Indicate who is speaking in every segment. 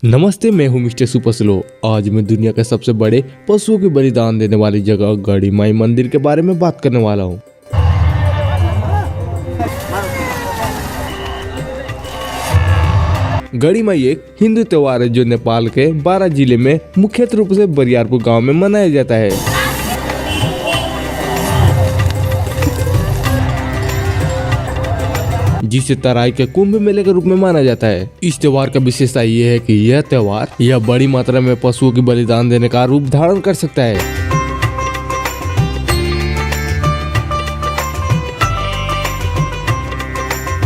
Speaker 1: नमस्ते, मैं हूँ मिस्टर सुपर स्लो। आज मैं दुनिया के सबसे बड़े पशुओं के बलिदान देने वाली जगह गढ़ी माई मंदिर के बारे में बात करने वाला हूँ। गढ़ी माई एक हिंदू त्योहार है जो नेपाल के 12 जिले में मुख्य रूप से बरियारपुर गांव में मनाया जाता है। जिसे तराई के कुंभ मेले के रूप में माना जाता है। इस त्योहार का विशेषता ये है कि यह त्योहार बड़ी मात्रा में पशुओं की बलिदान देने का रूप धारण कर सकता है।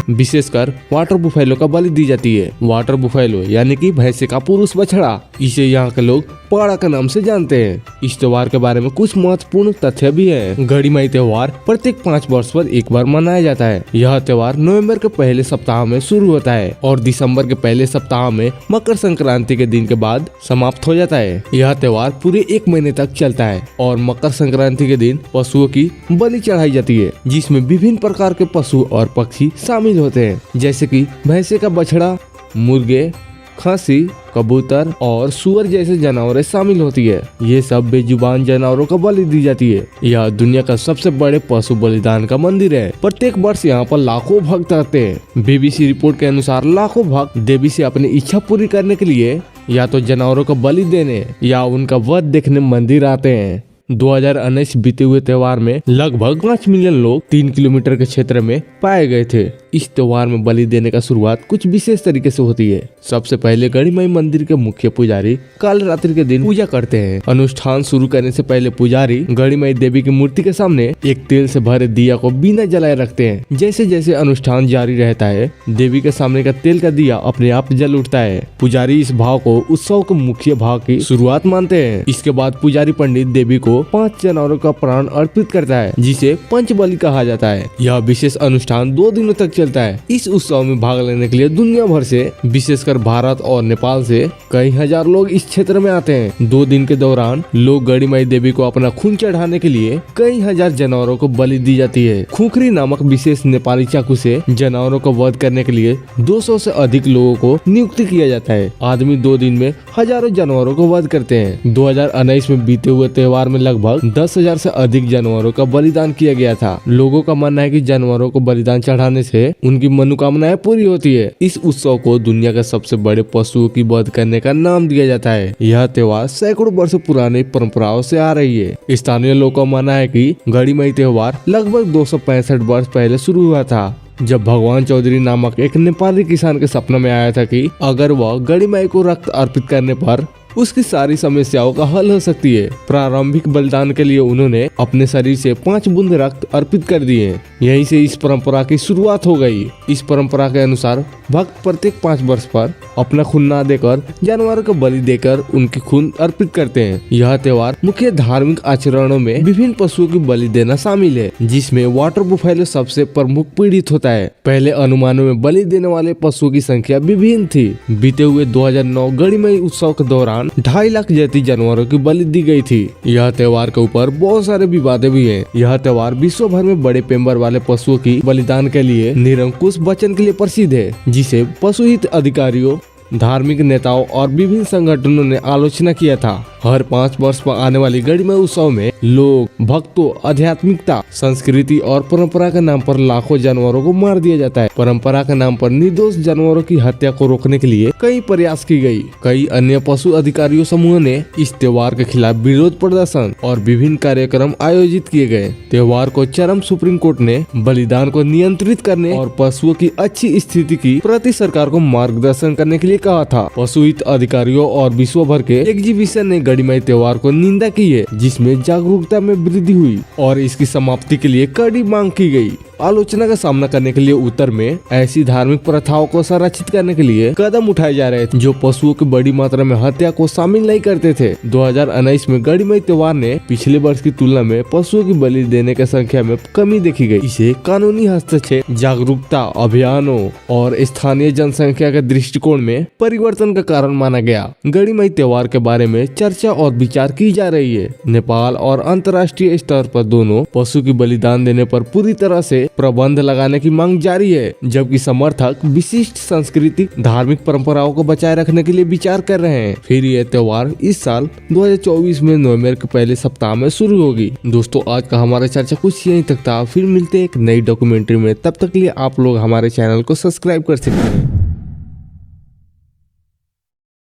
Speaker 1: विशेषकर वाटर बुफेलो का बलि दी जाती है। वाटर बुफेलो यानी कि भैंसे का पुरुष बछड़ा, इसे यहाँ के लोग पाड़ा के नाम से जानते हैं। इस त्योहार के बारे में कुछ महत्वपूर्ण तथ्य भी है। गढ़ी माई त्योहार प्रत्येक 5 वर्ष पर एक बार मनाया जाता है। यह त्योहार नवंबर के पहले सप्ताह में शुरू होता है और दिसंबर के पहले सप्ताह में मकर संक्रांति के दिन के बाद समाप्त हो जाता है। यह त्योहार पूरे 1 महीने तक चलता है और मकर संक्रांति के दिन पशुओं की बलि चढ़ाई जाती है, जिसमें विभिन्न प्रकार के पशु और पक्षी शामिल होते हैं, जैसे कि भैंसे का बछड़ा, मुर्गे, खसी, कबूतर और सुअर जैसे जानवर शामिल होती है। ये सब बेजुबान जानवरों का बलि दी जाती है। यह दुनिया का सबसे बड़े पशु बलिदान का मंदिर है। प्रत्येक वर्ष यहाँ पर लाखों भक्त आते हैं। BBC रिपोर्ट के अनुसार लाखों भक्त देवी से अपनी इच्छा पूरी करने के लिए या तो जानवरों को बलि देने या उनका वध देखने मंदिर आते हैं। 2019 बीते हुए त्योहार में लगभग 5 मिलियन लोग 3 किलोमीटर के क्षेत्र में पाए गए थे। इस त्योहार में बलि देने का शुरुआत कुछ विशेष तरीके से होती है। सबसे पहले गढ़ी माई मंदिर के मुख्य पुजारी काल रात्रि के दिन पूजा करते हैं। अनुष्ठान शुरू करने से पहले पुजारी गढ़ी माई देवी की मूर्ति के सामने एक तेल से भरे दिया को बिना जलाए रखते हैं। जैसे जैसे अनुष्ठान जारी रहता है, देवी के सामने का तेल का दिया अपने आप जल उठता है। पुजारी इस भाव को उत्सव के मुख्य भाव की शुरुआत मानते हैं। इसके बाद पुजारी पंडित देवी को 5 जानवरों का प्राण अर्पित करता है, जिसे पंच बलि कहा जाता है। यह विशेष अनुष्ठान 2 दिनों तक चलता है। इस उत्सव में भाग लेने के लिए दुनिया भर से, विशेषकर भारत और नेपाल से कई हजार लोग इस क्षेत्र में आते हैं। 2 दिन के दौरान लोग गढ़ी माई देवी को अपना खून चढ़ाने के लिए कई हजार जानवरों को बलि दी जाती है। खुखरी नामक विशेष नेपाली चाकू से जानवरों को वध करने के लिए 200 से अधिक लोगों को नियुक्त किया जाता है। आदमी 2 दिन में हजारों जानवरों को वध करते हैं। 2019 में बीते हुए त्योहार में लगभग 10,000 से अधिक जानवरों का बलिदान किया गया था। लोगों का मानना है कि जानवरों को बलिदान चढ़ाने से उनकी मनोकामनाएं पूरी होती है। इस उत्सव को दुनिया के सबसे बड़े पशुओं की वध करने का नाम दिया जाता है। यह त्योहार सैकड़ों वर्षों पुरानी परंपराओं से आ रही है। स्थानीय लोगों का मानना है कि गढ़ी माई त्योहार लगभग 265 वर्ष पहले शुरू हुआ था, जब भगवान चौधरी नामक एक नेपाली किसान के सपने में आया था कि अगर वह गढ़ी माई को रक्त अर्पित करने पर उसकी सारी समस्याओं का हल हो सकती है। प्रारंभिक बलिदान के लिए उन्होंने अपने शरीर से 5 बूंद रक्त अर्पित कर दिए। यहीं से इस परंपरा की शुरुआत हो गई। इस परंपरा के अनुसार भक्त प्रत्येक 5 वर्ष पर अपना खून ना देकर जानवरों को बलि देकर उनके खून अर्पित करते हैं। यह त्योहार मुख्य धार्मिक आचरणों में विभिन्न पशुओं की बलि देना शामिल है, जिसमें वाटर बुफेलो सबसे प्रमुख पीड़ित होता है। पहले अनुमानों में बलि देने वाले पशुओं की संख्या विभिन्न थी। बीते हुए 2009 गढ़ी माई उत्सव के दौरान 2.5 लाख जैती जानवरों की बलि दी गई थी। यह त्योहार के ऊपर बहुत सारे विवाद भी हैं। यह त्योहार विश्व भर में बड़े पैमाने वाले पशुओं की बलिदान के लिए निरंकुश वचन के लिए प्रसिद्ध है, जिसे पशु हित अधिकारियों, धार्मिक नेताओं और विभिन्न संगठनों ने आलोचना किया था। हर 5 वर्ष पर आने वाली गढ़ी माई उत्सव में लोग भक्तों, आध्यात्मिकता, संस्कृति और परंपरा के नाम पर लाखों जानवरों को मार दिया जाता है। परंपरा के नाम पर निर्दोष जानवरों की हत्या को रोकने के लिए कई प्रयास की गई। कई अन्य पशु अधिकारियों समूह ने इस त्योहार के खिलाफ विरोध प्रदर्शन और विभिन्न कार्यक्रम आयोजित किए गए। त्योहार को चरम सुप्रीम कोर्ट ने बलिदान को नियंत्रित करने और पशुओं की अच्छी स्थिति की प्रति सरकार को मार्गदर्शन करने के लिए कहा था। पशु हित अधिकारियों और विश्व भर के एग्जीबिशन ने गढ़ी माई त्योहार को निंदा की है, जिसमें जागरूकता में वृद्धि हुई और इसकी समाप्ति के लिए कड़ी मांग की गई। आलोचना का सामना करने के लिए उत्तर में ऐसी धार्मिक प्रथाओं को संरक्षित करने के लिए कदम उठाए जा रहे थे जो पशुओं की बड़ी मात्रा में हत्या को शामिल नहीं करते थे। 2019 में गढ़ी माई त्योहार ने पिछले वर्ष की तुलना में पशुओं की बलि देने की संख्या में कमी देखी गई। इसे कानूनी हस्तक्षेप, जागरूकता अभियानों और स्थानीय जनसंख्या के दृष्टिकोण में परिवर्तन का कारण माना गया। गढ़ी माई त्योहार के बारे में चर्चा और विचार की जा रही है। नेपाल और अंतर्राष्ट्रीय स्तर पर दोनों पशु की बलिदान देने पर पूरी तरह से प्रतिबंध लगाने की मांग जारी है, जबकि समर्थक विशिष्ट संस्कृति धार्मिक परंपराओं को बचाए रखने के लिए विचार कर रहे हैं। फिर ये त्योहार इस साल 2024 में नवंबर के पहले सप्ताह में शुरू होगी। दोस्तों आज का हमारा चर्चा कुछ यहीं तक था, फिर मिलते हैं एक नई डॉक्यूमेंट्री में। तब तक के लिए आप लोग हमारे चैनल को सब्सक्राइब कर सकते हैं।